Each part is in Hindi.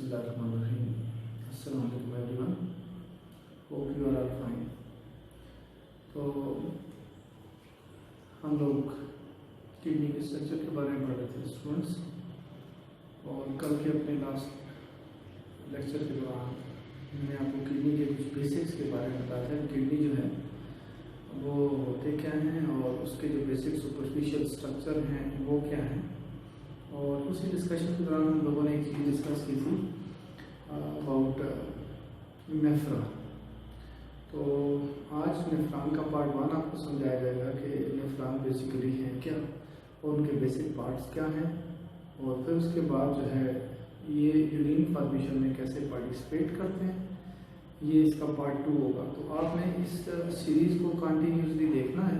Bismillahirrahmanirrahim. Assalamu alaikum everyone. Hope you are all fine. तो हम लोग किडनी के स्ट्रक्चर के बारे में पढ़ रहे थे स्टूडेंट्स, और कल के अपने लास्ट लेक्चर के दौरान मैंने आपको किडनी के कुछ बेसिक्स के बारे में बताया था। किडनी जो है वो होते क्या हैं और उसके जो बेसिक सुपरफिशियल स्ट्रक्चर हैं वो क्या हैं। और उसी डिस्कशन के दौरान हम लोगों ने एक चीज़ डिस्कस की थी अबाउट नेफ्रा। तो आज नेफ्रॉन का पार्ट 1 आपको समझाया जाएगा कि नेफ्रॉन बेसिकली हैं क्या और उनके बेसिक पार्ट्स क्या हैं, और फिर उसके बाद जो है ये यूरिन फॉर्मेशन में कैसे पार्टिसिपेट करते हैं, ये इसका पार्ट 2 होगा। तो आपने इस सीरीज़ को कंटिन्यूसली देखना है।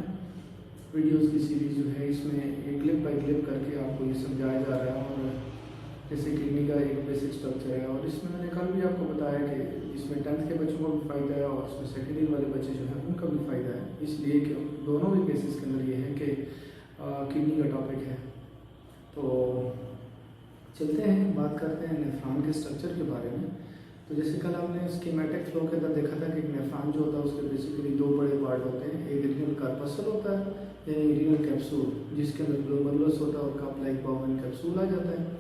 वीडियोस की सीरीज़ जो है इसमें एक क्लिप बाय क्लिप करके आपको ये समझाया जा रहा है। और जैसे किडनी का एक बेसिक स्ट्रक्चर है, और इसमें मैंने कल भी आपको बताया कि इसमें 10th के बच्चों को भी फ़ायदा है और इसमें सेकेंडरी वाले बच्चे जो हैं उनका भी फ़ायदा है, इसलिए कि दोनों भी बेसिस के अंदर ये है कि किडनी का टॉपिक है। तो चलते हैं, बात करते हैं नेफ्रॉन के स्ट्रक्चर के बारे में। तो जैसे कल हमने स्कीमेटिक फ्लो के अंदर देखा था कि नेफ्रॉन जो होता है उसके बेसिकली 2 बड़े पार्ट होते हैं। एक रीनल कार्पसल होता है यानी रीनल कैप्सूल, जिसके अंदर ग्लोमेरुलस होता है और कप लाइक बाउमेन कैप्सूल आ जाता है।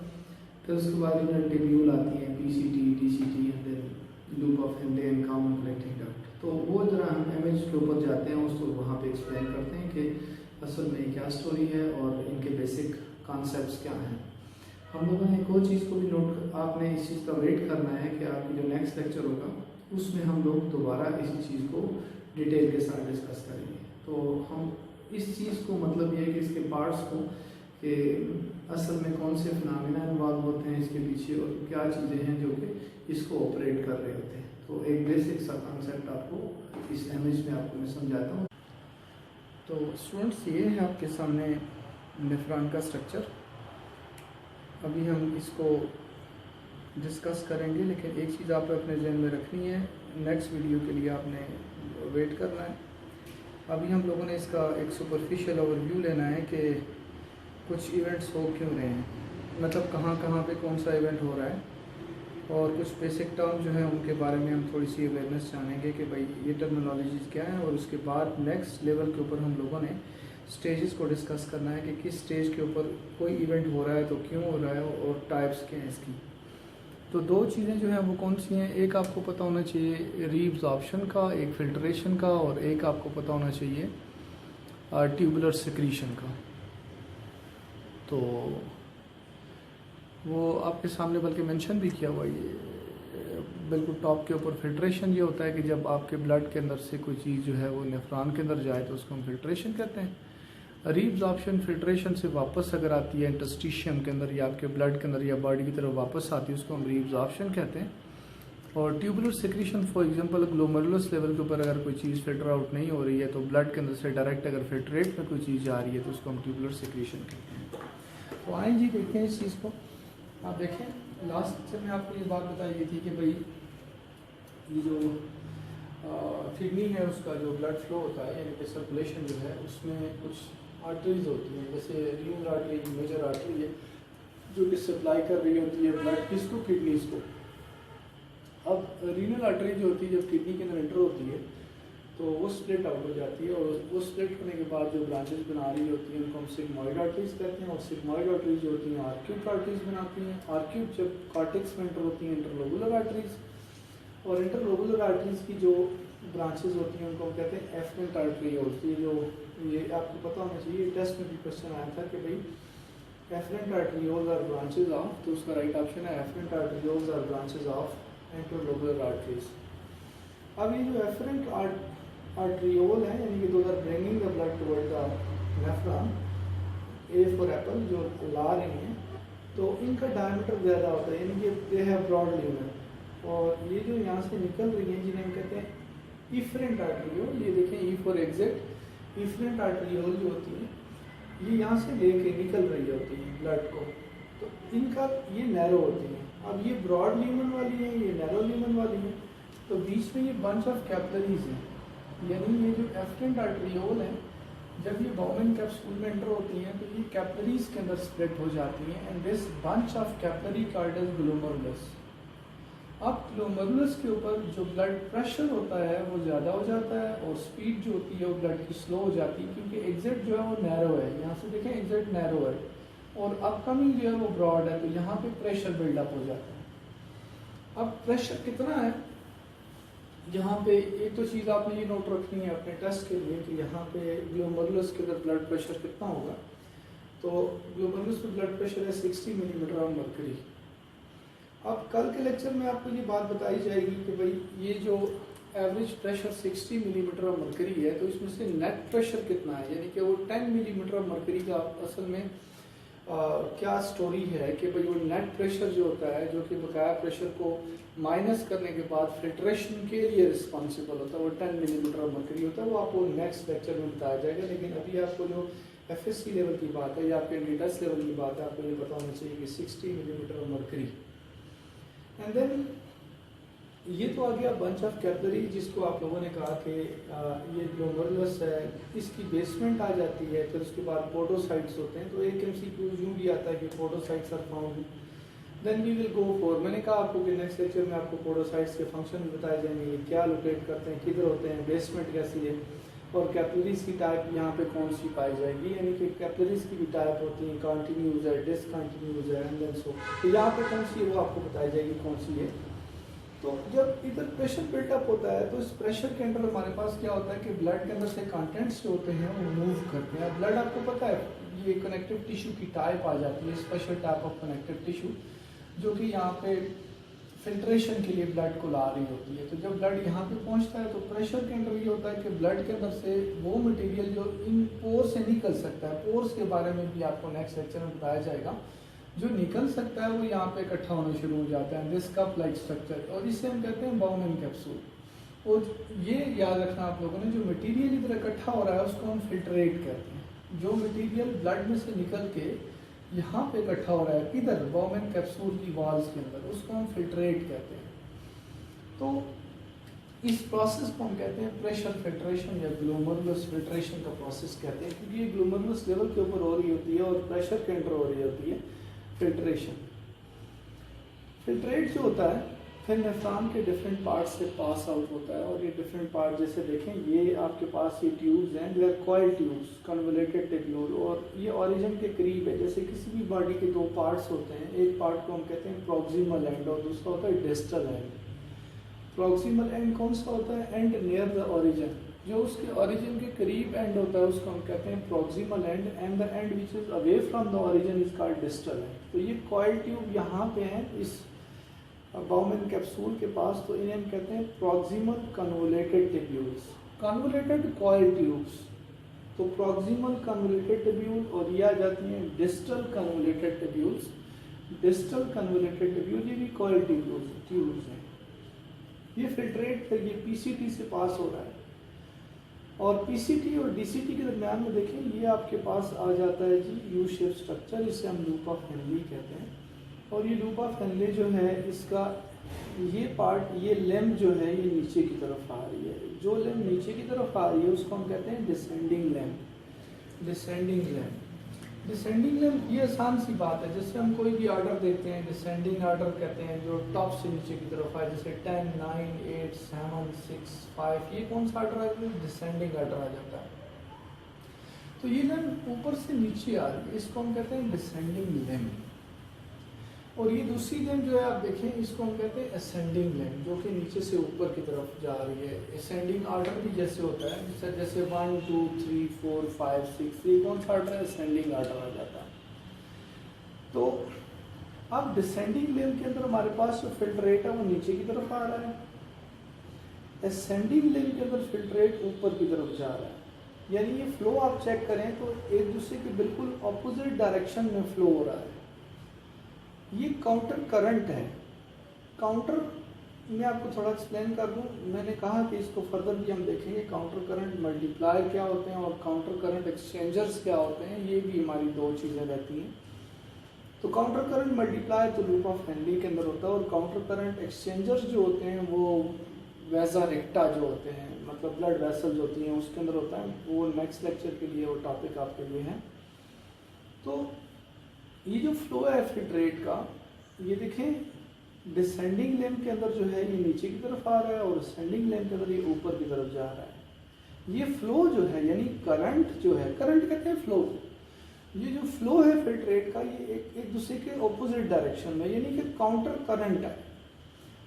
फिर उसके बाद रीनल टिब्यूल आती हैं, PCT, TCT and then loop of Henle and common collecting duct. तो वो जरा हम इमेज के ऊपर जाते हैं, उसको वहाँ पे एक्सप्लेन करते हैं कि असल में क्या स्टोरी है और इनके बेसिक कॉन्सेप्ट्स क्या हैं। हम लोगों ने एक और चीज़ को भी नोट, आपने इस चीज़ का वेट करना है कि आपकी जो नेक्स्ट लेक्चर होगा उसमें हम लोग दोबारा इसी चीज़ को डिटेल के साथ डिस्कस करेंगे। तो हम इस चीज़ को मतलब ये है कि इसके पार्ट्स को कि असल में कौन से फिनोमेना इन्वॉल्व होते हैं इसके पीछे और क्या चीज़ें हैं जो कि इसको ऑपरेट कर रहे होते हैं। तो एक बेसिक सा कॉन्सेप्ट आपको इस इमेज में आपको मैं समझाता हूँ। तो स्टूडेंट्स, ये है आपके सामने नेफ्रॉन का स्ट्रक्चर। अभी हम इसको डिस्कस करेंगे, लेकिन एक चीज़ आप अपने जहन में रखनी है, नेक्स्ट वीडियो के लिए आपने वेट करना है। अभी हम लोगों ने इसका एक सुपरफिशियल ओवरव्यू लेना है कि कुछ इवेंट्स हो क्यों रहे हैं, मतलब कहाँ पे कौन सा इवेंट हो रहा है, और कुछ बेसिक टर्म जो है उनके बारे में हम थोड़ी सी अवेयरनेस जानेंगे कि भाई ये टर्मिनोलॉजीज क्या है। और उसके बाद नेक्स्ट लेवल के ऊपर हम लोगों ने स्टेजेस को डिस्कस करना है कि किस स्टेज के ऊपर कोई इवेंट हो रहा है तो क्यों हो रहा है और टाइप्स क्या हैं इसकी। तो 2 चीज़ें जो हैं वो कौन सी हैं, एक आपको पता होना चाहिए रीअब्जॉर्प्शन का, एक फिल्ट्रेशन का, और एक आपको पता होना चाहिए ट्यूबुलर सिक्रीशन का। तो वो आपके सामने बल्कि मेंशन भी किया हुआ, ये बिल्कुल टॉप के ऊपर फिल्ट्रेशन ये होता है कि जब आपके ब्लड के अंदर से कोई चीज़ जो है वो नेफ्रॉन के अंदर जाए तो उसको हम फिल्ट्रेशन कहते हैं। रीअब्जॉर्प्शन फिल्ट्रेशन से वापस अगर आती है इंटरस्टिशियम के अंदर या आपके ब्लड के अंदर या बॉडी की तरफ वापस आती है, उसको हम रीअब्जॉर्प्शन कहते हैं। और tubular secretion for example glomerulus level के ऊपर अगर कोई चीज़ फिल्टर आउट नहीं हो रही है तो ब्लड के अंदर से डायरेक्ट अगर फिल्ट्रेट में कोई चीज़ जा रही है तो उसको हम ट्यूबुलर सिक्रीशन कहते हैं। तो आए जी देखते हैं इस चीज़ को। आप देखें, लास्ट से मैं आपको ये बात बताई गई थी कि भाई ये जो किडनी है उसका जो ब्लड फ्लो होता है यानी कि सर्कुलेशन जो है उसमें कुछ आर्टरीज होती हैं, जैसे रीनल आर्टरी मेजर आर्टरी है जो कि सप्लाई कर रही होती है ब्लड किसको, किडनीज को। अब रीनल आर्टरी जो होती है जब किडनी के अंदर एंटर होती है तो वो स्प्लिट आउट हो जाती है, और वो स्प्लिट होने के बाद जो ब्रांचेस बना रही होती हैं उनको हम सिग्मॉइड आर्टरीज कहते हैं। और सिग्मॉइड आर्टरीज जो होती हैं आर्क्यूट आर्टरीज बनाती हैं। आर्क्यूट जब कॉर्टेक्स में एंटर होती हैं इंटरलोबुलर आर्टरीज, और इंटरलोबुलर आर्टरीज की जो ब्रांचेस होती हैं उनको हम कहते हैं एफरेंट आर्टरी होती है। जो ये आपको पता होना चाहिए, टेस्ट में भी क्वेश्चन आया था कि भाई efferent arterioles are branches of, तो उसका राइट ऑप्शन है efferent arterioles are branches of interlobular arteries. अब ये जो एफरेंट आर्टरियोल है यानी कि those are bringing the blood toward the nephron, A for apple, जो ला रही हैं, तो इनका डायमीटर ज़्यादा होता है यानी कि दे हैव ब्रॉड ल्यूमेन। और ये जो यहाँ से निकल रही हैं जिन्हें हम कहते हैं इफरेंट आर्टरियोल, ये देखें ई फॉर एग्जिट, इफरेंट आर्टरियोल जो होती है ये यहाँ से लेके निकल रही होती है ब्लड को, तो इनका ये नैरो होती है। अब ये ब्रॉड ल्यूमेन वाली है, ये नैरो ल्यूमेन वाली है, तो बीच में ये बंच ऑफ कैपिलरीज हैं, यानी ये जो एफरेंट आर्टरियोल है जब ये बाउमेन कैप्सूल में एंटर होती हैं तो ये कैपिलरीज के अंदर स्प्लिट हो जाती हैं, and this bunch of capillary called as glomerulus. अब ग्लोमेरुलस के ऊपर जो ब्लड प्रेशर होता है वो ज़्यादा हो जाता है और स्पीड जो होती है वो ब्लड की स्लो हो जाती है, क्योंकि एग्जिट जो है वो नैरो है। यहाँ से देखें एग्जिट नैरो है और अपकमिंग जो है वो ब्रॉड है, तो यहाँ पे प्रेशर बिल्डअप हो जाता है। अब प्रेशर कितना है यहाँ पे, एक तो चीज़ आपने ये नोट रखनी है अपने टेस्ट के लिए कि यहाँ पे ग्लोमेरुलस के अंदर ब्लड प्रेशर कितना होगा। तो ग्लोमेरुलस में ब्लड प्रेशर है 60 मिलीमीटर ऑफ मर्करी। अब कल के लेक्चर में आपको ये बात बताई जाएगी कि भाई ये जो average pressure 60 millimetre of mercury है, तो इसमें से नेट प्रेशर कितना है, यानी कि वो 10 मिलीमीटर ऑफ मर्करी का असल में क्या स्टोरी है कि भाई वो नेट प्रेशर जो होता है, जो कि बकाया प्रेशर को माइनस करने के बाद फिल्ट्रेशन के लिए रिस्पॉन्सिबल होता है, वो 10 मिलीमीटर ऑफ मर्करी होता है। वो आपको नेक्स्ट लेक्चर में बताया जाएगा, लेकिन अभी आपको जो FSC लेवल की बात है या आपके नीडस लेवल की बात है, आपको ये पता होना चाहिए कि 60 millimetre of mercury. And then ये तो आ गया बंच ऑफ कैपिलरी, जिसको आप लोगों ने कहा कि ये ग्लोमेरुलस है, इसकी बेसमेंट आ जाती है, फिर उसके बाद पोडोसाइट्स होते हैं। तो एक MCQ यूँ भी आता है कि podocytes are found, then we will go for, मैंने कहा आपको कि नेक्स्ट लेक्चर में आपको पोडोसाइट्स के फंक्शन बताए जाएंगे, क्या लोकेट करते हैं, किधर होते हैं, बेसमेंट कैसी है, और कैपिलरीज की टाइप यहाँ पे कौन सी पाई जाएगी, यानी कि कैपिलरीज की भी टाइप होती है, कंटिन्यूज है, डिसकंटिन्यूज है, एंड देन सो। तो यहाँ पे कौन सी है वो आपको बताई जाएगी कौन सी है। तो जब इधर प्रेशर बिल्टअप होता है तो इस प्रेशर के अंदर हमारे पास क्या होता है कि ब्लड के अंदर से कंटेंट्स जो होते हैं वो मूव करते हैं। ब्लड आपको पता है ये कनेक्टिव टिश्यू की टाइप आ जाती है, special type of connective tissue, जो कि यहाँ पे फिल्ट्रेशन के लिए ब्लड को ला रही होती है। तो जब ब्लड यहाँ पे पहुँचता है तो प्रेशर के अंदर ये होता है कि ब्लड के अंदर से वो मटेरियल जो इन पोर से निकल सकता है, पोर्स के बारे में भी आपको नेक्स्ट लेक्चर में बताया जाएगा, जो निकल सकता है वो यहाँ पे इकट्ठा होना शुरू हो जाता है, दिस कप लाइक स्ट्रक्चर, और इसे हम कहते हैं बाउमेन कैप्सूल। और ये याद रखना आप लोगों ने, जो मटेरियल इधर इकट्ठा हो रहा है उसको हम फिल्ट्रेट कहते हैं। जो मटेरियल ब्लड में से निकल के यहाँ पे इकट्ठा हो रहा है किधर, बाउमेन कैप्सूल की वॉल्स के अंदर, उसको हम फिल्ट्रेट कहते हैं। तो इस प्रोसेस को हम कहते हैं प्रेशर फिल्ट्रेशन या ग्लोमेरुलस फिल्ट्रेशन का प्रोसेस कहते हैं, क्योंकि ये ग्लोमेरुलस लेवल के ऊपर हो रही होती है और प्रेशर के अंदर हो रही होती है फिल्ट्रेशन। फिल्ट्रेट जो होता है फिर नेफ्रॉन के डिफरेंट पार्ट से पास आउट होता है, और ये डिफरेंट पार्ट जैसे देखें ये आपके पास ये ट्यूब्स हैं, they are coil tubes, convoluted tubule, और ये ओरिजिन के करीब है। जैसे किसी भी बॉडी के दो पार्ट्स होते हैं, एक पार्ट को हम कहते हैं प्रॉक्सिमल एंड और दूसरा होता है डिस्टल एंड। प्रॉक्सिमल एंड कौन सा होता है, एंड नियर द ओरिजिन, जो उसके ओरिजिन के करीब एंड होता है उसको हम कहते हैं proximal and, and the and which is away from the origin is called distal end. तो ये कॉइल ट्यूब यहाँ पे हैं इस बाउमेन कैप्सूल के पास, तो इन्हें हम कहते हैं proximal convoluted tubules, convoluted coil tubes. तो प्रॉक्सिमल कन्वोल्यूटेड टिब्यूल और ये आ जाती हैं distal convoluted tubules. Distal convoluted tubule ये भी कॉइल ट्यूब्स हैं। ये फिल्ट्रेट फिर ये PCT से पास हो रहा है, और PCT और DCT के दरम्यान में देखें ये आपके पास आ जाता है जी यू शेप स्ट्रक्चर, इसे हम लूप ऑफ हेनली कहते हैं। और ये लूप ऑफ हेनली जो है इसका ये पार्ट, ये लेम जो है ये नीचे की तरफ आ रही है। जो लेम नीचे की तरफ आ रही है उसको हम कहते हैं डिसेंडिंग लेम। डिसेंडिंग लेम, डिसेंडिंग लेम ये आसान सी बात है, जैसे हम कोई भी ऑर्डर देते हैं डिसेंडिंग ऑर्डर कहते हैं, जो टॉप से नीचे की तरफ आए, जैसे 10, 9, 8, 7, 6, 5, ये कौन सा ऑर्डर है, डिसेंडिंग ऑर्डर आ जाता है। तो ये लेम ऊपर से नीचे आ रही है, इसको हम कहते हैं डिसेंडिंग लेम। और ये दूसरी लेम जो है आप देखें इसको हम कहते हैं असेंडिंग लेम, जो कि नीचे से ऊपर की तरफ जा रही है। असेंडिंग ऑर्डर भी जैसे होता है, जैसे 1, 2, 3, 4, 5, 6, ये कौन सा ऑर्डर है, असेंडिंग ऑर्डर आ जाता है। तो अब डिसेंडिंग लेम के अंदर हमारे पास जो फिल्ट्रेट है वो नीचे की तरफ आ रहा है, असेंडिंग लेम के अंदर फिल्ट्रेट ऊपर की तरफ जा रहा है। यानी ये फ्लो आप चेक करें तो एक दूसरे के बिल्कुल ऑपोजिट डायरेक्शन में फ्लो हो रहा है। ये काउंटर करंट है। काउंटर मैं आपको थोड़ा एक्सप्लेन कर दूं, मैंने कहा कि इसको फर्दर भी हम देखेंगे, काउंटर करंट मल्टीप्लायर क्या होते हैं और काउंटर करंट एक्सचेंजर्स क्या होते हैं, ये भी हमारी दो चीज़ें रहती हैं। तो काउंटर करंट मल्टीप्लायर तो लूप ऑफ हेनली के अंदर होता है, और काउंटर करंट एक्सचेंजर्स जो होते हैं वो वेजा रेक्टा जो होते हैं, मतलब ब्लड वेसल्स होती हैं उसके अंदर होता है। वो नेक्स्ट लेक्चर के लिए वो टॉपिक आपके लिए है। तो ये जो फ्लो है फिल्ट्रेट का, ये देखें डिसेंडिंग लेम के अंदर जो है ये नीचे की तरफ आ रहा है और असेंडिंग लेम के अंदर ये ऊपर की तरफ जा रहा है। ये फ्लो जो है यानी करंट जो है, करंट कहते हैं फ्लो, ये जो फ्लो है फिल्ट्रेट का ये एक दूसरे के ऑपोजिट डायरेक्शन में यानी कि काउंटर करंट है।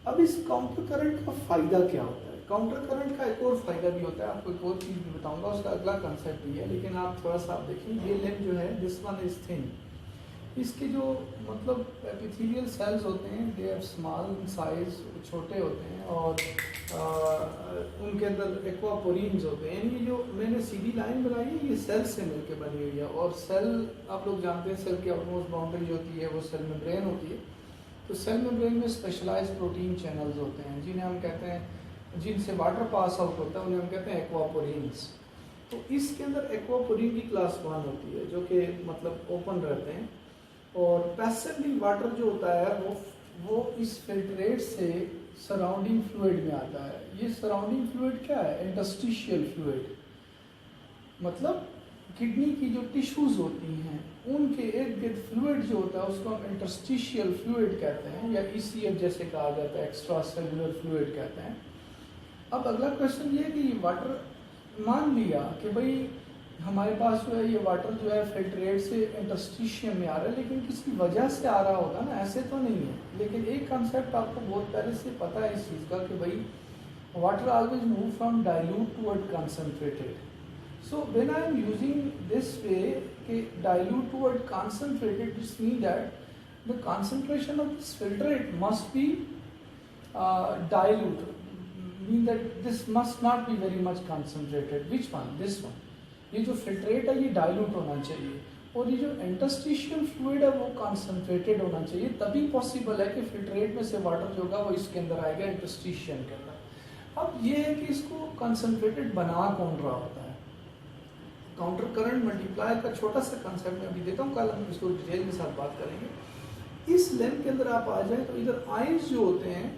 अब इस काउंटर करंट का फायदा क्या होता है? काउंटर करंट का एक और फायदा भी होता है, आपको एक और चीज़ भी बताऊंगा, उसका अगला कंसेप्ट भी है, लेकिन आप थोड़ा सा आप देखें ये लेम जो है दिस वन इज थिन, इसके जो मतलब एपिथेलियल सेल्स होते हैं दे आर स्मॉल साइज, छोटे होते हैं और उनके अंदर एक्वापोरीन्स होते हैं। यानी जो मैंने सीधी लाइन बनाई है ये सेल से मिलकर बनी हुई है और सेल आप लोग जानते हैं सेल की ऑलमोस्ट बाउंड्री जो होती है वो सेल मेम्ब्रेन होती है। तो सेल मेम्ब्रेन में स्पेशलाइज्ड प्रोटीन चैनल्स होते हैं जिन्हें हम कहते हैं, जिनसे वाटर पास आउट होता है उन्हें हम कहते हैं एक्वापोरीन्स। तो इसके अंदर एक्वापोरीन की क्लास 1 होती है जो कि मतलब ओपन रहते हैं और पैसिवली वाटर जो होता है वो इस फिल्ट्रेट से सराउंडिंग फ्लूइड में आता है। ये सराउंडिंग फ्लूइड क्या है? इंटरस्टिशियल फ्लूइड, मतलब किडनी की जो टिश्यूज होती हैं उनके इर्द गिर्द फ्लूइड जो होता है उसको हम इंटरस्टिशियल फ्लूइड कहते हैं या ECF जैसे कहा जाता है, एक्स्ट्रा सेलुलर फ्लूइड कहते हैं। अब अगला क्वेश्चन ये है कि वाटर, मान लिया कि भाई हमारे पास जो है ये वाटर जो है फिल्ट्रेट से इंटरस्टिशियम में आ रहा है, लेकिन किसी वजह से आ रहा होगा ना, ऐसे तो नहीं है। लेकिन एक कंसेप्ट आपको बहुत पहले से पता है इस चीज़ का कि भाई water always move from dilute toward concentrated. So when I am using this way कि dilute toward concentrated, this mean that the concentration of this filtrate must be dilute, mean that this must not be very much concentrated. Which one? This one. ये जो फिल्ट्रेट है ये डाइल्यूट होना चाहिए और ये जो इंटरस्टिशियल फ्लूइड है वो कॉन्सेंट्रेटेड होना चाहिए, तभी पॉसिबल है कि फिल्ट्रेट में से वाटर जो होगा वो इसके अंदर आएगा इंटरस्टिशियल के अंदर। अब ये है कि इसको कॉन्सेंट्रेटेड बना कौन रहा होता है? काउंटर करंट मल्टीप्लायर का छोटा सा कंसेप्ट मैं अभी देता हूँ, कल हम इसको डिटेल के साथ बात करेंगे। इस लेंथ के अंदर आप आ जाए तो इधर आयंस जो होते हैं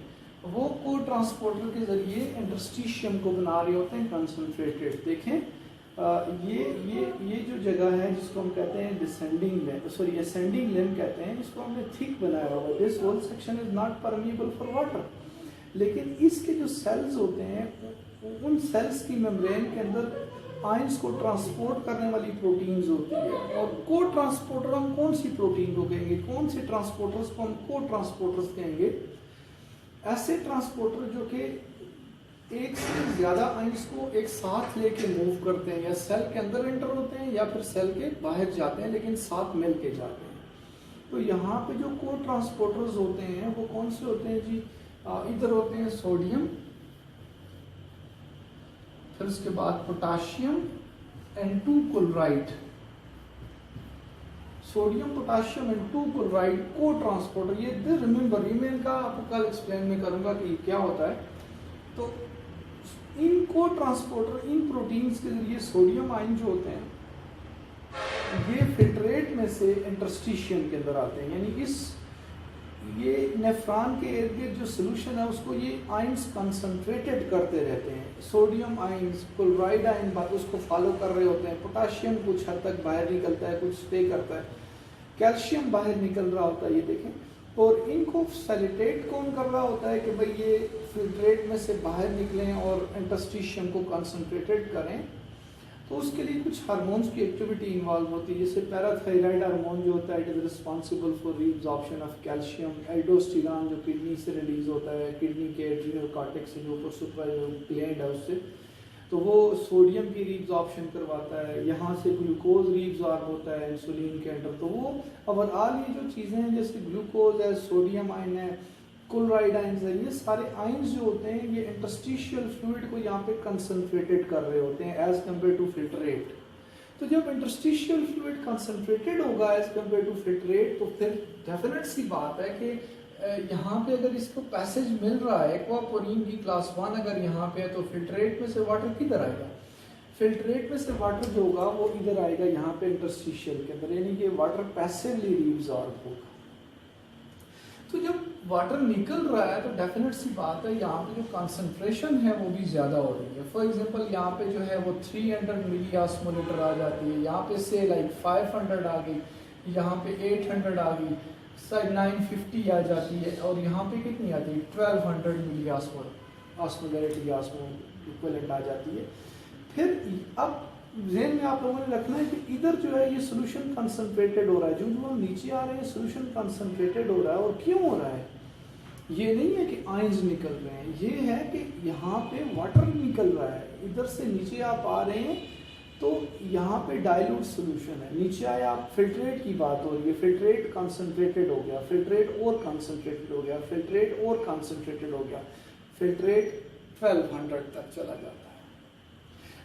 वो को ट्रांसपोर्टर के जरिए इंटरस्टिशियम को बना रहे होते हैं कंसंट्रेटेड। देखें ये जो जगह है जिसको हम कहते हैं descending limb, sorry ascending limb कहते हैं, इसको हमने थिक बनाया हुआ है। This whole section is not permeable for water, लेकिन इसके जो सेल्स होते हैं उन सेल्स की मेम्ब्रेन के अंदर आयंस को ट्रांसपोर्ट करने वाली प्रोटीन्स होती है और को ट्रांसपोर्टर हम कौन सी प्रोटीन को कहेंगे, कौन से ट्रांसपोर्टर्स को हम को ट्रांसपोर्टर्स कहेंगे? ऐसे ट्रांसपोर्टर जो कि एक से ज़्यादा आयंस को एक साथ लेके मूव करते हैं, या सेल के अंदर एंटर होते हैं या फिर सेल के बाहर जाते हैं, लेकिन साथ मिल के जाते हैं। तो यहाँ पे जो को ट्रांसपोर्टर्स होते हैं वो कौन से होते हैं जी? इधर होते हैं सोडियम, फिर उसके बाद potassium N2 chloride, sodium potassium N2 chloride को ट्रांसपोर्टर। ये रिमेंबर, ये मैं इनका आपको कल एक्सप्लेन में करूंगा कि क्या होता है। तो इन को ट्रांसपोर्टर, इन प्रोटीन्स के जरिए सोडियम आयन जो होते हैं ये फिल्ट्रेट में से इंटरस्टिशियम के अंदर आते हैं, यानी ये नेफ्रॉन के इर्द गिर्द जो सोल्यूशन है उसको ये आयंस कंसंट्रेटेड करते रहते हैं। सोडियम आयंस, क्लोराइड आयन उसको फॉलो कर रहे होते हैं, पोटाशियम कुछ हद तक बाहर निकलता है, कुछ स्टे करता है, कैल्शियम बाहर निकल रहा होता है, ये देखें। और इनको फैसिलिटेट कौन कर रहा होता है कि भाई ये फिल्ट्रेट में से बाहर निकलें और इंटरस्टिशियम को कंसंट्रेटेड करें? तो उसके लिए कुछ हार्मोन्स की एक्टिविटी इन्वॉल्व होती है, जैसे पैराथायराइड हार्मोन जो होता है it is responsible for reabsorption of calcium, aldosterone जो किडनी से रिलीज होता है, किडनी के एड्रिनल कॉर्टेक्स से जो ऊपर सुप्रा ग्लैंड है उससे, तो वो सोडियम की रीअब्जॉर्प्शन करवाता है, यहाँ से ग्लूकोज रीअब्जॉर्ब होता है इंसुलिन के अंदर। तो वो ओवरऑल ये जो चीज़ें हैं जैसे ग्लूकोज है, सोडियम आयन है, क्लोराइड आयंस है, ये सारे आयंस जो होते हैं ये इंटरस्टिशियल फ्लूइड को यहाँ पे कंसंट्रेटेड कर रहे होते हैं एज कम्पेयर टू फिल्ट्रेट। तो जब इंटरस्टिशियल फ्लूइड कंसंट्रेटेड होगा एज कम्पेयर टू फिल्ट्रेट तो फिर डेफिनेट सी बात है कि यहाँ पे अगर इसको पैसेज मिल रहा है एक्वापोरीन की क्लास 1 अगर यहाँ पे है तो फिल्ट्रेट में से वाटर किधर आएगा? फिल्ट्रेट में से वाटर जो होगा वो इधर आएगा यहाँ पे इंटरस्टिशियल के अंदर, यानी कि वाटर पैसिवली रीअब्सॉर्ब होगा। तो जब वाटर निकल रहा है तो डेफिनेट सी बात है यहाँ पे जो कंसंट्रेशन है वो भी ज़्यादा हो रही है। फॉर एग्जांपल यहाँ पे जो है वो 300 मिली ऑस्मोलीटर आ जाती है, यहाँ पे से लाइक 500 आ गई, यहाँ पे 800 आ गई, साइड 950 आ जाती है और यहाँ पे कितनी आती है 1200 मिली ऑस्मोलैरिटी इक्विवेलेंट आ जाती है। फिर अब ज़हन में आप लोगों ने रखना है कि इधर जो है ये सोल्यूशन कंसंट्रेटेड हो रहा है, जो हम नीचे आ रहे हैं सोल्यूशन कंसंट्रेटेड हो रहा है। और क्यों हो रहा है? ये नहीं है कि आयंस निकल रहे हैं, ये है कि यहाँ पे वाटर निकल रहा है। इधर से नीचे आप आ रहे हैं तो यहाँ पे डाइल्यूट सोल्यूशन है, नीचे आए आप फिल्ट्रेट की बात हो रही है, फिल्ट्रेट कंसंट्रेटेड हो गया, फिल्ट्रेट और कंसंट्रेटेड हो गया, फिल्ट्रेट और कंसंट्रेटेड हो गया, फिल्ट्रेट 1200 तक चला जाता है।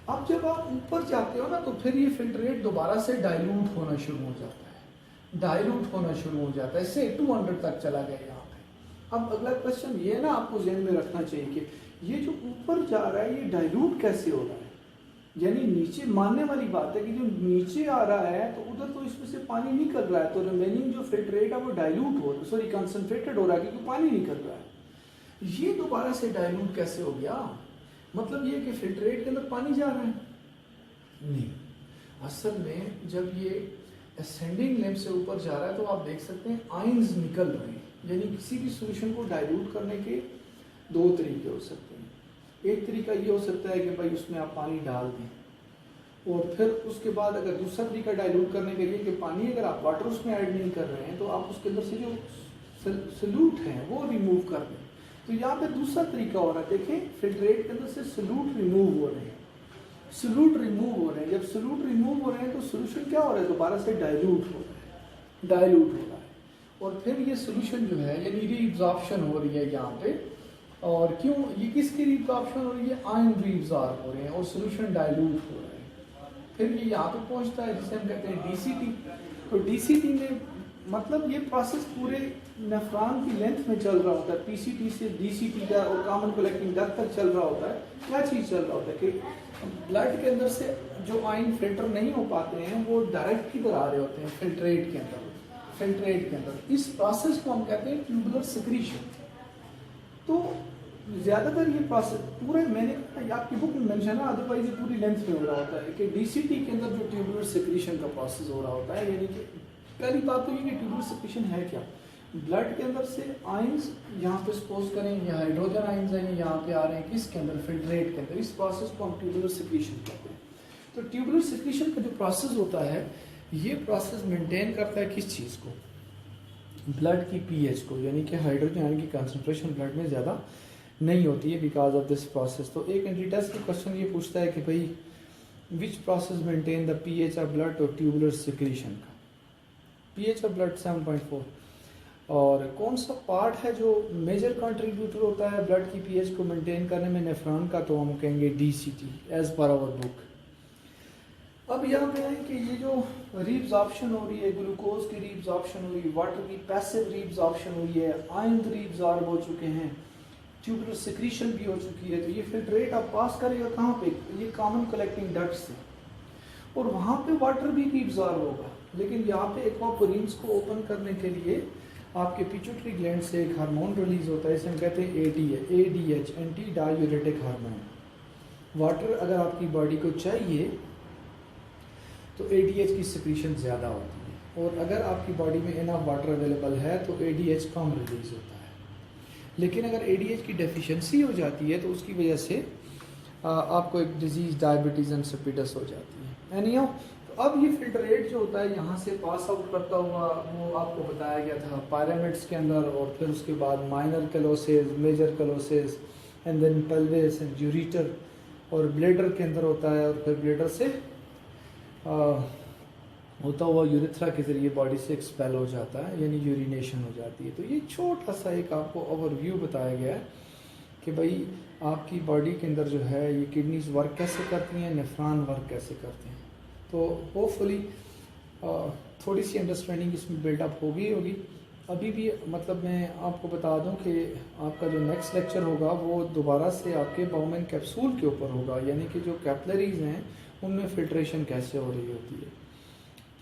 अब जब आप ऊपर जाते हो ना तो फिर ये फिल्ट्रेट दोबारा से डाइल्यूट होना शुरू हो जाता है, डाइल्यूट होना शुरू हो जाता है, इससे 200 तक चला गया यहाँ पे। अब अगला क्वेश्चन ये ना आपको ज़हन में रखना चाहिए कि ये जो ऊपर जा रहा है ये डाइल्यूट कैसे हो रहा है। यानी नीचे मानने वाली बात है कि जो नीचे आ रहा है तो उधर तो इसमें से पानी निकल रहा है, तो रिमेनिंग जो फिल्ट्रेट है वो डाइल्यूट हो रहा है, सॉरी कंसंट्रेटेड हो रहा है क्योंकि पानी निकल रहा है। ये दोबारा से डाइल्यूट कैसे हो गया? मतलब ये कि फिल्ट्रेट के अंदर पानी जा रहा है? नहीं, असल में जब ये असेंडिंग लेवल से ऊपर जा रहा है तो आप देख सकते हैं आयंस निकल रहे हैं। यानी किसी भी सॉल्यूशन को डाइल्यूट करने के दो तरीके हो सकते हैं। एक तरीका ये हो सकता है कि भाई उसमें आप पानी डाल दें, और फिर उसके बाद अगर दूसरा तरीका डाइल्यूट करने के लिए कि पानी अगर आप वाटर उसमें ऐड नहीं कर रहे हैं तो आप उसके अंदर से जो सल्यूट है वो रिमूव कर दें। तो यहाँ पे दूसरा तरीका हो रहा है, देखें फिल्ट्रेट के अंदर से सल्यूट रिमूव हो रहे हैं, सल्यूट रिमूव हो रहे हैं। जब सल्यूट रिमूव हो रहे हैं तो सोल्यूशन क्या हो रहा है? दोबारा से डाइल्यूट हो रहा है, डाइल्यूट हो रहा है। और फिर ये सोल्यूशन जो है यानी रीअब्जॉर्प्शन हो रही है यहाँ पे। और क्यों ये किसकी रीअब्जॉर्प्शन हो रही है? आयन रीअब्जॉर्ब हो रहे हैं और सोल्यूशन डाइल्यूट हो रहा है। फिर ये यहाँ पे पहुँचता है जिसे हम कहते हैं डीसीटी। तो डीसीटी में मतलब ये प्रोसेस पूरे नेफ्रॉन की लेंथ में चल रहा होता है, पीसीटी से डीसीटी का और कॉमन कलेक्टिंग डक्ट तक चल रहा होता है। क्या चीज़ चल रहा होता है कि ब्लड के अंदर से जो आयन फिल्टर नहीं हो पाते हैं वो डायरेक्ट किधर आ रहे होते हैं? फिल्ट्रेट के अंदर, फिल्ट्रेट के अंदर। इस प्रोसेस को हम कहते हैं ट्यूबुलर सिक्रीशन। तो ज़्यादातर ये प्रोसेस पूरे मैंने आपकी बुक में मेंशन है, अदरवाइज ये पूरी लेंथ में हो रहा होता है कि डीसीटी के अंदर जो ट्यूबुलर सिक्रीशन का प्रोसेस हो रहा होता है। यानी कि पहली बात तो ये कि ट्यूबुलर सिक्रीशन है क्या? ब्लड के अंदर से आयंस यहाँ पे सपोज करें ये हाइड्रोजन आयंस हैं, यहाँ पे आ रहे हैं किसके अंदर? फिल्ट्रेट के अंदर। इस प्रोसेस को हम ट्यूबुलर सिक्रीशन कहते हैं। तो ट्यूबुलर सिक्रीशन का जो प्रोसेस होता है ये प्रोसेस मेंटेन करता है किस चीज़ को? ब्लड की पीएच को, यानी कि हाइड्रोजन आयन की कंसंट्रेशन ब्लड में ज़्यादा नहीं होती है बिकॉज ऑफ दिस प्रोसेस। तो एक एंट्री टेस्ट का क्वेश्चन ये पूछता है कि भाई which process maintain the pH of blood और ट्यूबुलर सिक्रीशन का? PH of blood 7.4। और कौन सा पार्ट है जो मेजर कंट्रीब्यूटर होता है ब्लड की पीएच को मेंटेन करने में नेफ्रॉन का? तो हम कहेंगे DCT as per our book. अब यहाँ पे है कि ये जो रीअब्जॉर्प्शन हो रही है, ग्लूकोज की रीअब्जॉर्प्शन हो रही है, वाटर की पैसिव रीअब्जॉर्प्शन हो रही है, आयन रीअब्जॉर्ब हो चुके हैं, ट्यूबुलर सिक्रीशन भी हो चुकी है। तो ये फिल्ट्रेट आप पास करेगा कहाँ पे? ये कॉमन कलेक्टिंग डक्ट से, और वहाँ पे वाटर भी रीअब्जॉर्ब होगा। लेकिन यहाँ पे एक्वापोरिन्स को ओपन करने के लिए आपके पिट्यूटरी ग्लैंड से एक हार्मोन रिलीज होता है, इसे हम कहते हैं ADH, anti diuretic hormone. Water अगर आपकी बॉडी को चाहिए तो एडीएच की सिक्रीशन ज़्यादा होती है, और अगर आपकी बॉडी में इनफ वाटर अवेलेबल है तो एडीएच कम रिलीज होता है। लेकिन अगर एडीएच की डेफिशिएंसी हो जाती है तो उसकी वजह से आपको एक डिजीज़ डायबिटीज़ इंसिपिडस हो जाती है। एनीहाउ, तो अब ये फिल्ट्रेट जो होता है यहाँ से पास आउट करता हुआ, वो आपको बताया गया था पायरामिड्स के अंदर, और फिर उसके बाद minor calyces, major calyces, and then pelvis and ureter, और ब्लेडर के अंदर होता है, और फिर ब्लेडर से होता हुआ यूरेथ्रा के ज़रिए बॉडी से एक्सपेल हो जाता है, यानी यूरिनेशन हो जाती है। तो ये छोटा सा एक आपको ओवरव्यू बताया गया है कि भाई आपकी बॉडी के अंदर जो है ये किडनीज वर्क कैसे करती हैं, नेफ्रॉन वर्क कैसे करते हैं। तो होपफुली थोड़ी सी अंडरस्टैंडिंग इसमें बिल्डअप होगी। अभी भी मतलब मैं आपको बता दूं कि आपका जो नेक्स्ट लेक्चर होगा वो दोबारा से आपके बाउमैन कैप्सूल के ऊपर होगा, यानी कि जो कैपिलरीज हैं उनमें फिल्ट्रेशन कैसे हो रही होती है।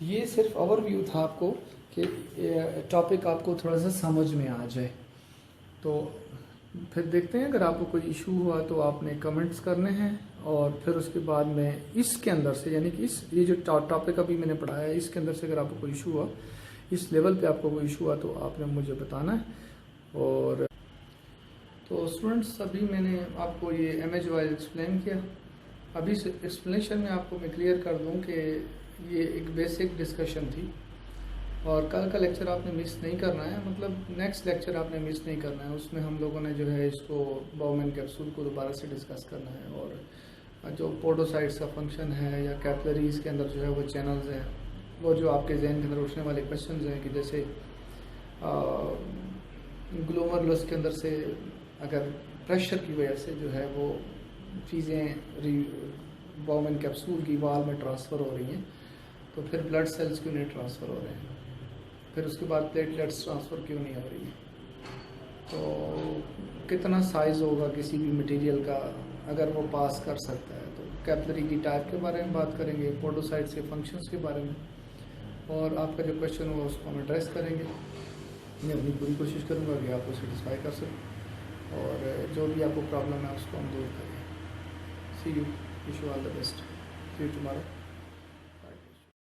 ये सिर्फ ओवरव्यू था आपको कि टॉपिक आपको थोड़ा सा समझ में आ जाए। तो फिर देखते हैं, अगर आपको कोई इशू हुआ तो आपने कमेंट्स करने हैं, और फिर उसके बाद में इसके अंदर से, यानी कि ये जो टॉपिक अभी मैंने पढ़ाया है इसके अंदर से अगर आपको कोई इशू हुआ इस लेवल पे आपको कोई इशू हुआ तो आपने मुझे बताना है। और तो स्टूडेंट्स, अभी मैंने आपको ये इमेज वाइज एक्सप्लेन किया। अभी इस एक्सप्लेनेशन में आपको मैं क्लियर कर दूं कि ये एक बेसिक डिस्कशन थी और कल का लेक्चर आपने मिस नहीं करना है, मतलब नेक्स्ट लेक्चर आपने मिस नहीं करना है। उसमें हम लोगों ने जो है इसको बाउमैन कैप्सूल को दोबारा से डिस्कस करना है और जो पोडोसाइट्स का फंक्शन है या कैपिलरीज के अंदर जो है वो चैनल्स हैं, वो जो आपके जहन के अंदर उठने वाले क्वेश्चन हैं कि जैसे ग्लोमरुलस के अंदर से अगर प्रेशर की वजह से जो है वो चीज़ें बाउमैन कैप्सूल की वाल में ट्रांसफ़र हो रही हैं, तो फिर ब्लड सेल्स क्यों नहीं ट्रांसफ़र हो रहे हैं, फिर उसके बाद प्लेटलेट्स ट्रांसफ़र क्यों नहीं हो रही हैं, तो कितना साइज़ होगा किसी भी मटेरियल का अगर वो पास कर सकता है। तो कैपिलरी की टाइप के बारे में बात करेंगे, पोडोसाइट्स के फंक्शंस के बारे में, और आपका जो क्वेश्चन होगा उसको हम एड्रेस करेंगे। मैं अपनी पूरी कोशिश करूँगा कि आपको सेटिस्फाई कर सकूँ और जो भी आपको प्रॉब्लम है उसको हम दूर करें। See you. Wish you all the best. See you tomorrow.